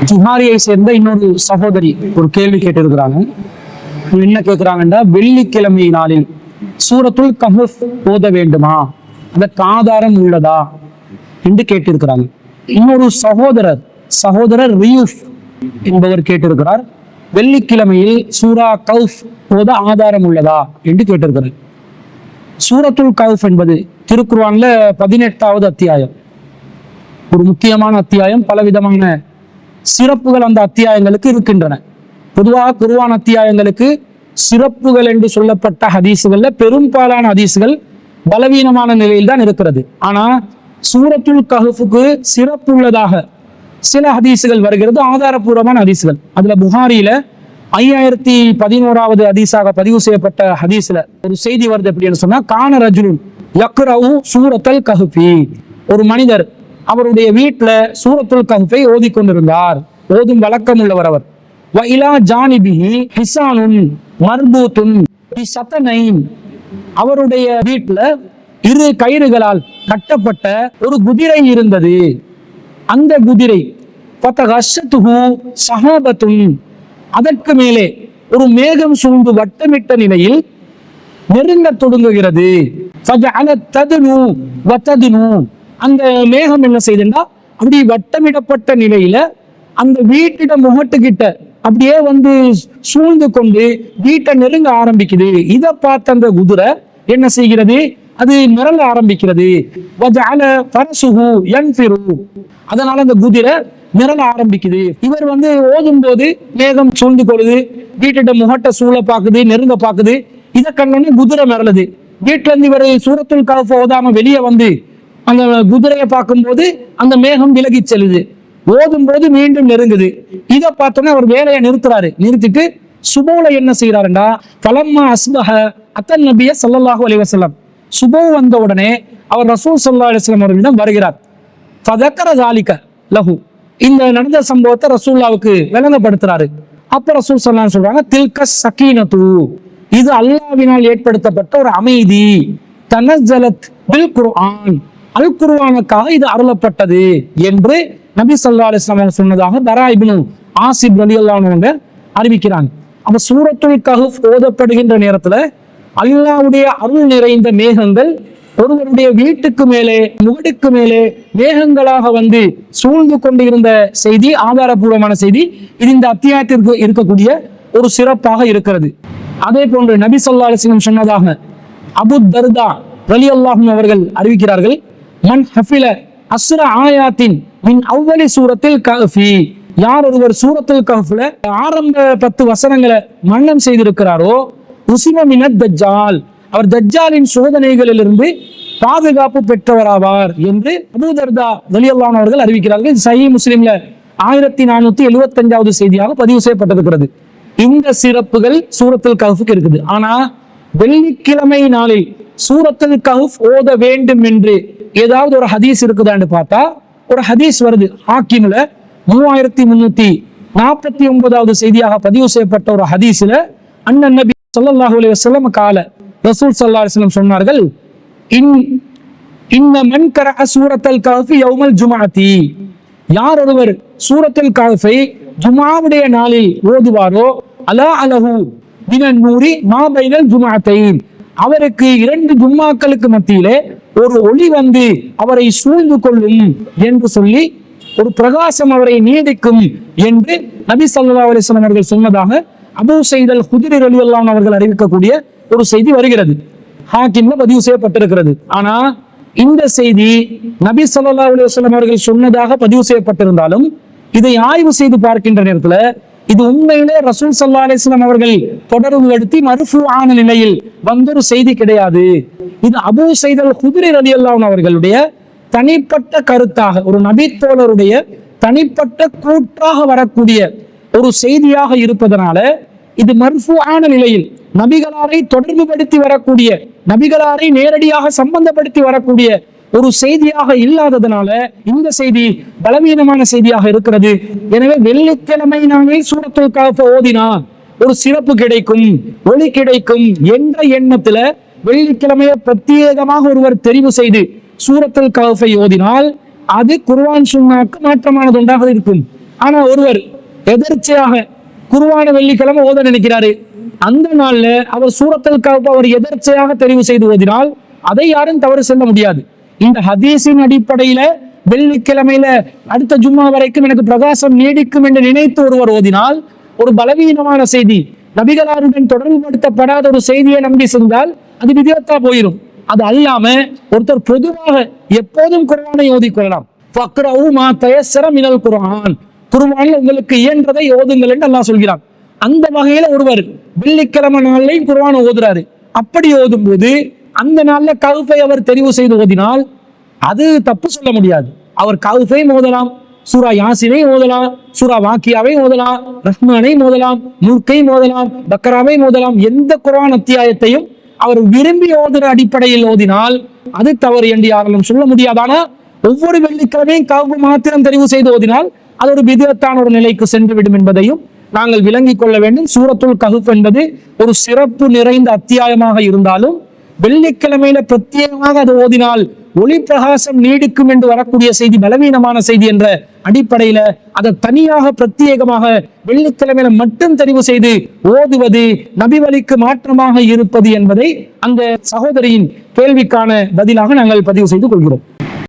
ஜுஹாரியை சேர்ந்த இன்னொரு சகோதரி ஒரு கேள்வி கேட்டிருக்கிறாங்க. என்ன கேட்கிறாங்கன்னா, வெள்ளிக்கிழமை நாளில் சூரத்துல் கஹஃப் ஓத வேண்டுமா, அதற்கு ஆதாரம் உள்ளதா என்று கேட்டிருக்கிறாங்க. இன்னொரு சகோதரர் ரியூஃப் என்பவர் கேட்டிருக்கிறார், வெள்ளிக்கிழமையில் சூரா கௌஃப் ஓத ஆதாரம் உள்ளதா என்று கேட்டிருக்கிறார். சூரத்துல் கஹஃப் என்பது திருக்குர்ஆன்ல 18வது அத்தியாயம், ஒரு முக்கியமான அத்தியாயம். பலவிதமான சிறப்புகள் அந்த அத்தியாயங்களுக்கு இருக்கின்றன. பொதுவாக குர்ஆன் அத்தியாயங்களுக்கு சிறப்புகள் என்று சொல்லப்பட்ட ஹதீசுகள்ல பெரும்பாலான ஹதீசுகள் பலவீனமான நிலையில் தான் இருக்கிறது. ஆனா சூரத்துல் கஹஃபுக்கு சிறப்புள்ளதாக சில ஹதீசுகள் வருகிறது, ஆதாரபூர்வமான ஹதீசுகள். அதுல புகாரியில 5011வது ஹதீஸாக பதிவு செய்யப்பட்ட ஹதீஸ்ல ஒரு செய்தி வருது. எப்படின்னு சொன்னா, கான ரஜுலுன் யக்ரஉ சூரத்துல் கஹ்ஃபி, ஒரு மனிதர் அவருடைய வீட்டுல சூரத்துல் கஹ்ஃபை ஓதிக்கொண்டிருந்தார், ஓதும் வழக்கம் உள்ளவர் அவர். வ இலா ஜானிபிஹி ஹிசானுன் மர்பூத்துன் பிஸதனைன், அவருடைய வீட்டுல 2 கயிறுகளால் கட்டப்பட்ட ஒரு குதிரை இருந்தது. அந்த குதிரை ஃபதகஷத்துஹு ஸஹாபத்துன், அதற்கு மேலே ஒரு மேகம் சூழ்ந்து வட்டமிட்ட நிலையில் நெருங்க தொடங்குகிறது. ஃபஜஅலத் ததுனு வததுனு, அந்த மேகம் என்ன செய்யுதுன்னா அப்படி வட்டமிடப்பட்ட நிலையில அந்த வீட்டிட முகட்டுக்கிட்ட அப்படியே வந்து சூழ்ந்து கொண்டு வீட்டை நெருங்க ஆரம்பிக்குது. இதை பார்த்த அந்த குதிரை என்ன செய்கிறது, அது மிரள ஆரம்பிக்கிறது. வஜஅல ஃபரசுஹு யன்ஃபிரு, அதனால அந்த குதிரை மிரள ஆரம்பிக்குது. இவர் வந்து ஓதும் போது மேகம் சூழ்ந்து கொள்ளுது, வீட்டிட முகட்டை சூழ பாக்குது, நெருங்க பாக்குது. இதை கண்டோன்னு குதிரை மிரளுது. வீட்டுல இருந்து இவர் சூரத்துல் கஹஃப் ஓதாம வெளியே வந்து அந்த குதிரையை பார்க்கும்போது அந்த மேகம் விலகி செல்லுது. ஓதும் போது மீண்டும் நெருங்குது. இதை பார்த்தோன்னே அவர் வேலையை நிறுத்திட்டு சுபோல என்ன செய்யறாருண்டா, ஃபலம்மா அஸ்பஹ அத்தன் நபிய ஸல்லல்லாஹு அலைஹி வஸல்லம், சுபோ வந்த உடனே அவர் ரசூல் ஸல்லல்லாஹு அலைஹி வஸல்லம் அவர்களிடம் வருகிறார். ஃபதக்கர ஸாலிக லஹு, இந்த நடந்த சம்பவத்தை ரசூலுல்லாஹ்வுக்கு விளங்கப்படுத்துறாரு. அப்ப ரசூல் ஸல்லல்லாஹு அலைஹி சொல்றாங்க, தில்க ஸகீனத்து, இது அல்லாஹ்வினால் ஏற்படுத்தப்பட்ட ஒரு அமைதி. தனஸ்ஸலத் பில் குர்ஆன், அல் குர்ஆனுக்காக இது அருளப்பட்டது என்று நபி ஸல்லல்லாஹு அலைஹி வஸல்லம் சொன்னதாக பரா இப்னு ஆசிப் ரலியல்லாஹு அன்ஹு அறிவிக்கிறாங்க. அப்ப சூரத்துல் கஹஃப் ஓதப்படுகின்ற நேரத்துல அல்லாஹ்வுடைய அருள் நிறைந்த மேகங்கள் ஒருவருடைய வீட்டுக்கு மேலே முகடுக்கு மேலே மேகங்களாக வந்து சூழ்ந்து கொண்டு இருந்த செய்தி ஆதாரபூர்வமான செய்தி. இது இந்த அத்தியாயத்திற்கு இருக்கக்கூடிய ஒரு சிறப்பாக இருக்கிறது. அதே போன்று நபி ஸல்லல்லாஹு அலைஹி வஸல்லம் சொன்னதாக அபூ தர்தா ரலியல்லாஹு அன்ஹு அவர்கள் அறிவிக்கிறார்கள், மன் ஹஃபில அஸ்ர ஆயாத்தின் மின் அவ்வலி சூரத்தில் கஹ்ஃபி, யார் ஒருவர் சூரத்துல் கஹ்ஃப்ல ஆரம்ப 10 வசனங்களை மரணம் செய்திருக்கிறாரோ, உஸிம மினத் தஜ்ஜால், அவர் தஜ்ஜாலின் சோதனைகளிலிருந்து பாதுகாப்பு பெற்றவராவார் என்று அபூ தர்தா ரலியல்லாஹு அன்ஹு அவர்கள் அறிவிக்கிறார்கள். இது சஹீஹ் முஸ்லிம்ல 1475வது செய்தியாக பதிவு செய்யப்பட்டிருக்கிறது. இந்த சிறப்புகள் சூரத்துல் கஹ்ஃபுக்கு இருக்குது. ஆனா வெள்ளிக்கிழமை நாளில் சூரத்துல் கஹ்ஃப் ஓத வேண்டும் என்று ஏதாவது ஒரு ஹதீஸ் இருக்குதான்னு பார்த்தா ஒரு ஹதீஸ் வருது. ஹாக்கிம்ல 3349வது செய்தியாக பதிவு செய்யப்பட்ட ஒரு ஹதீஸ்ல அண்ணன் நபி ஸல்லல்லாஹு அலைஹி வஸல்லம் கால, ரசூல் ஸல்லல்லாஹு அலைஹி வஸல்லம் சொன்னார்கள், இன்ன மன் கரஅ சூரத்துல் கஹ்ஃப் யௌமல் ஜும்அத்தி, யார் ஒருவர் சூரத்துல் கஹ்ஃபை ஜும்ஆவுடைய நாளில் ஓதுவாரோ, அலா அலஹு மினன் நூரி மா பைனல் ஜும்அத்தைன், அவருக்கு 2 ஜும்மாக்களுக்கு மத்தியிலே ஒரு ஒளி வந்து அவரை சூழ்ந்து கொள்ளும் என்று சொல்லி ஒரு பிரகாசம் அவரை நீடிக்கும் என்று நபி ஸல்லல்லாஹு அலைஹி வஸல்லம் அவர்கள் சொன்னதாக அபூ ஸஈத் அல் குத்ரி ரலியல்லாஹு அன்ஹு அவர்கள் அறிவிக்கக்கூடிய ஒரு செய்தி வருகிறது. ஹாக்கிம்ல பதிவு செய்யப்பட்டிருக்கிறது. ஆனா இந்த செய்தி நபி ஸல்லல்லாஹு அலைஹி வஸல்லம் அவர்கள் சொன்னதாக பதிவு செய்யப்பட்டிருந்தாலும் இதை ஆய்வு செய்து பார்க்கின்ற நேரத்துல இது உண்மையிலே ரசூல் ஸல்லல்லாஹு அலைஹி வஸல்லம் அவர்கள் தொடர்பு எடுத்து மர்ஃபூஆன நிலையில் வந்த ஒரு செய்தி கிடையாது. இது அபூ ஸஈத் அல் குத்ரி ரலியல்லாஹு அன்ஹு அவர்களுடைய தனிப்பட்ட கருத்தாக, ஒரு நபி தோழருடைய தனிப்பட்ட கூற்றாக வரக்கூடிய ஒரு செய்தியாக இருப்பதனால இது மர்ஃபூஆன நிலையில் நபிகளாரை தொடர்பு படுத்தி வரக்கூடிய, நபிகளாரை நேரடியாக சம்பந்தப்படுத்தி வரக்கூடிய ஒரு செய்தியாக இல்லாததனால இந்த செய்தி பலவீனமான செய்தியாக இருக்கிறது. எனவே வெள்ளிக்கிழமை நாளில் சூரத்துல் கஹ்ஃப் ஓதினா ஒரு சிறப்பு கிடைக்கும், ஒளி கிடைக்கும் என்ற எண்ணத்துல வெள்ளிக்கிழமையை பிரத்யேகமாக ஒருவர் தெரிவு செய்து சூரத்துல் கஹ்ஃபை ஓதினால் அது குர்ஆன் சுன்னாக்கு மாற்றமானது ஒன்றாக இருக்கும். ஆனா ஒருவர் எதர்ச்சையாக குர்ஆன வெள்ளிக்கிழமை ஓத நினைக்கிறாரு. அந்த நாள்ல அவர் சூரத்துல் கஹ்ஃப் அவர் எதர்ச்சையாக தெரிவு செய்து ஓதினால் அதை யாரும் தவறு சொல்ல முடியாது. இந்த ஹதீஸின் அடிப்படையில வெள்ளிக்கிழமையில அடுத்த ஜும்மா வரைக்கும் எனக்கு பிரகாசம் நீடிக்கும் என்று நினைத்து ஒருவர் ஓதினால் ஒரு பலவீனமான செய்தி, நபிகளாருடன் தொடர்புபடுத்தப்படாத ஒரு செய்தியை நம்பி சென்றால் அது விதியத்தா போயிடும். அது அல்லாம ஒருத்தர் பொதுவாக எப்போதும் குர்ஆனை ஓதிக்கொள்ளலாம். ஃபக்ரஊ மா தயஸ்ஸர மினல் குர்ஆன், குர்ஆன்ல உங்களுக்கு இயன்றதை ஓதுங்கள் என்று அல்லாஹ் சொல்கிறான். அந்த வகையில ஒருவர் வெள்ளிக்கிழமை நாளையும் குர்ஆன் ஓதுறாரு. அப்படி ஓதும் போது அந்த நாள்ல கஹ்ஃபை அவர் தெரிவு செய்து ஓதினால் அது தப்பு சொல்ல முடியாது. அவர் கஹ்ஃபை ஓதலாம், சூரா யாசினை ஓதலாம், சூரா வாக்கியாவை ஓதலாம், ரஹ்மானை ஓதலாம், முல்கை ஓதலாம், பக்கராவை ஓதலாம். எந்த குர்ஆன் அத்தியாயத்தையும் அவர் விரும்பி ஓதுற அடிப்படையில் ஓதினால் அது தவறு என்று யாராலும் சொல்ல முடியாது. ஆனா ஒவ்வொரு வெள்ளிக்கிழமையும் கஹ்ஃப் மாத்திரம் தெரிவு செய்து ஓதினால் அது ஒரு பிதஅத்தான ஒரு நிலைக்கு சென்று விடும் என்பதையும் நாங்கள் விளங்கிக் கொள்ள வேண்டும். சூரத்துல் கஹ்ஃப் என்பது ஒரு சிறப்பு நிறைந்த அத்தியாயமாக இருந்தாலும் வெள்ளிக்கிழமையில பிரத்யேகமாக அது ஓதினால் ஒளி பிரகாசம் நீடிக்கும் என்று வரக்கூடிய செய்தி பலவீனமான செய்தி என்ற அடிப்படையில அதை தனியாக பிரத்யேகமாக வெள்ளிக்கிழமையில மட்டும் தெரிவு செய்து ஓதுவது நபி வழிக்கு மாற்றமாக இருப்பது என்பதை அந்த சகோதரியின் கேள்விக்கான பதிலாக நாங்கள் பதிவு செய்து கொள்கிறோம்.